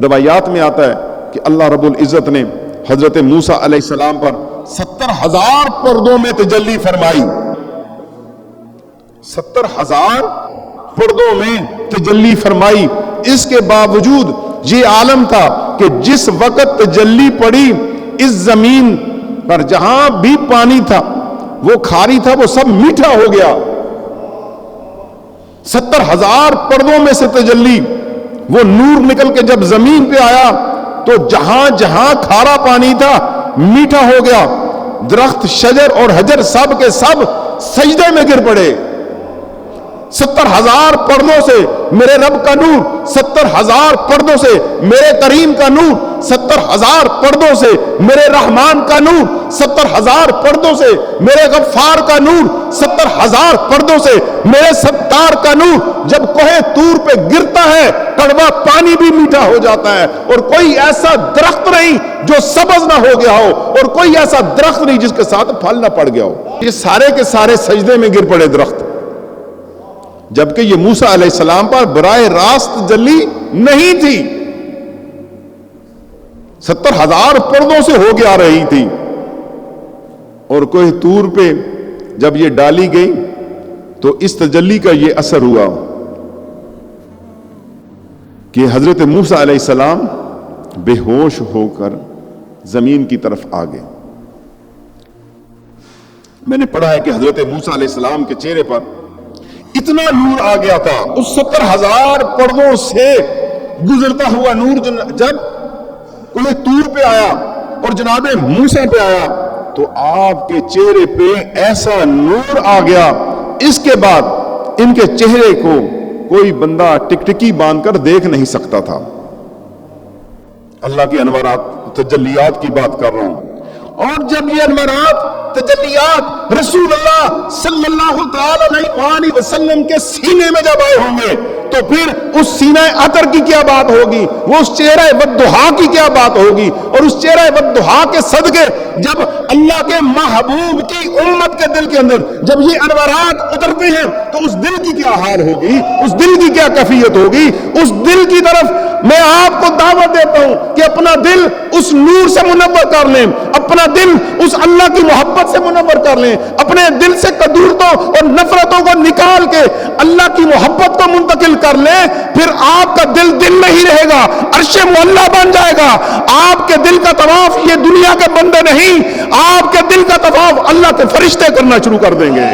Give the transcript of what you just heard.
روایات میں آتا ہے کہ اللہ رب العزت نے حضرت موسیٰ علیہ السلام پر 70,000 پردوں میں تجلی فرمائی. 70,000 پردوں میں تجلی فرمائی. اس کے باوجود یہ عالم تھا کہ جس وقت تجلی پڑی اس زمین پر جہاں بھی پانی تھا وہ کھاری تھا وہ سب میٹھا ہو گیا. 70,000 پردوں میں سے تجلی, وہ نور نکل کے جب زمین پہ آیا تو جہاں جہاں کھارا پانی تھا میٹھا ہو گیا. درخت, شجر اور حجر سب کے سب سجدے میں گر پڑے. 70,000 پردوں سے میرے رب کا نور, 70,000 پردوں سے میرے کریم کا نور, 70,000 پردوں سے میرے رحمان کا نور, 70,000 پردوں سے میرے غفار کا نور, 70,000 پردوں سے میرے ستار کا نور. جب کوہ طور پہ گرتا ہے کڑوا پانی بھی میٹھا ہو جاتا ہے, اور کوئی ایسا درخت نہیں جو سبز نہ ہو گیا ہو, اور کوئی ایسا درخت نہیں جس کے ساتھ پھل نہ پڑ گیا ہو. یہ سارے کے سارے سجدے میں گر پڑے درخت, جبکہ یہ موسیٰ علیہ السلام پر براہ راست تجلی نہیں تھی. 70,000 پردوں سے ہو کے آ رہی تھی. اور کوہ طور پہ جب یہ ڈالی گئی تو اس تجلی کا یہ اثر ہوا کہ حضرت موسیٰ علیہ السلام بے ہوش ہو کر زمین کی طرف آ گئے. میں نے پڑھا ہے کہ حضرت موسیٰ علیہ السلام کے چہرے پر اتنا نور آ گیا تھا, اس 70,000 پردوں سے گزرتا ہوا نور جب کوہ طور پہ آیا اور جناب موسیٰ پہ آیا تو آپ کے چہرے پہ ایسا نور آ گیا. اس کے بعد ان کے چہرے کو کوئی بندہ ٹکٹکی باندھ کر دیکھ نہیں سکتا تھا. اللہ کے انوارات تجلیات کی بات کر رہا ہوں. اور جب یہ انوارات تجلیات رسول اللہ صلی اللہ تعالی علیہ وسلم کے سینے میں جب آئے ہوں گے تو پھر اس سینہ عطر کی کیا بات ہوگی, وہ اس چہرہ والضحا کی کیا بات ہوگی, اور اس چہرہ والضحا کے صدقے جب اللہ کے محبوب کی امت کے دل کے اندر جب یہ انوارات اترتے ہیں تو اس دل کی کیا حال ہوگی, اس دل کی کیا کیفیت ہوگی. اس دل کی طرف میں آپ کو دعوت دیتا ہوں کہ اپنا دل اس نور سے منور کر لیں, اپنا دل اس اللہ کی محبت سے منور کر لیں, اپنے دل سے کدورتوں اور نفرتوں کو نکال کے اللہ کی محبت کو منتقل کر لیں. پھر آپ کا دل دل نہیں رہے گا, عرش معلیٰ بن جائے گا. آپ کے دل کا طواف یہ دنیا کے بندے نہیں, آپ کے دل کا طواف اللہ کے فرشتے کرنا شروع کر دیں گے.